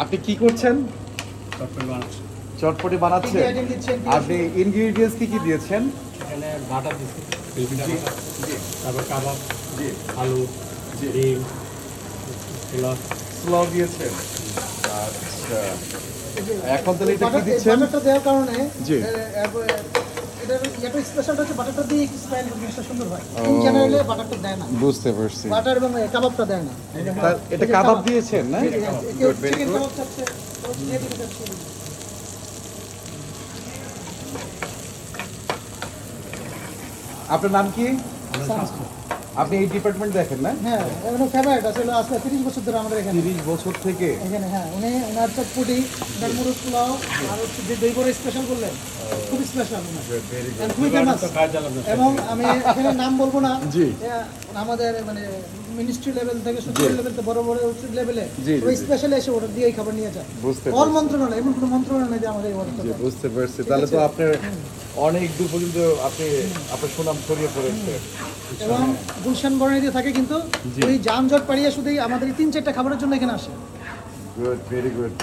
আপনি কি করছেন? চটপটি বানাচ্ছি। চটপটি বানাচ্ছেন। আপনি ইনগ্রেডিয়েন্টস কি কি দিয়েছেন? এখানে বাটার দিচ্ছি, তেলপিঠা জি, বাটার, জি, তারপর কাবাব, জি, আলু, জি। ডিম, ছোলা। স্লো দিয়েছেন। আচ্ছা, এখন তাহলে এটা কি দিচ্ছেন? বাটারটা দেওয়ার কারণে জি। এটা স্পেশালটা হচ্ছে বাটারটা দিয়ে স্টাইল জিনিসটা সুন্দর হয়। ও। ইন জেনারেলি বাটারটা দেয় না, বুঝতে পারছি। বাটার এবং কাবাবটা দেয় না। এটা কাবাব দিয়েছেন না? কেউ Good, very চিকেন good. কাবাব চাচ্ছে, কেউ দিয়ে দিতে চাচ্ছে। আপনার নাম কি? আপনি এই ডিপার্টমেন্ট দেখেন না? হ্যাঁ, ওনার ফেভারিট আসলে আজকে 30 বছর ধরে আমাদের এখানে। 30 বছর থেকে। এখানে হ্যাঁ, ওনার চটপটি, ওনার মুরগ পোলাও আর হচ্ছে যে দই বড়া স্পেশাল করলেন, খুব স্পেশাল ওনার। ভেরি And খুবই ফেমাস। কাজ চালানো। এবং আমি এখানে নাম বলবো না, জি। আমাদের মানে মিনিস্ট্রি লেভেল থেকে সুপার লেভেল থেকে বড় বড় লেভেলে জি, ওই জি। স্পেশালি এসে অর্ডার দিয়ে এই খাবার নিয়ে যায়। বুঝতে অল পারছি। মন্ত্রণালয়, এমন কোনো মন্ত্রণালয় নেই যে আমাদের এই জি, অর্ডারটা বুঝতে পারছি। তাহলে তো আপনার অনেক দূর পর্যন্ত আপনার সুনাম ছড়িয়ে পড়েছে। এবং গুলশান বর্ণালী দিয়ে থাকে, কিন্তু জি। ওই যানজট পাড়িয়ে শুধু আমাদের এই 3-4টা খাবারের জন্য এখানে আসে। Good, very good.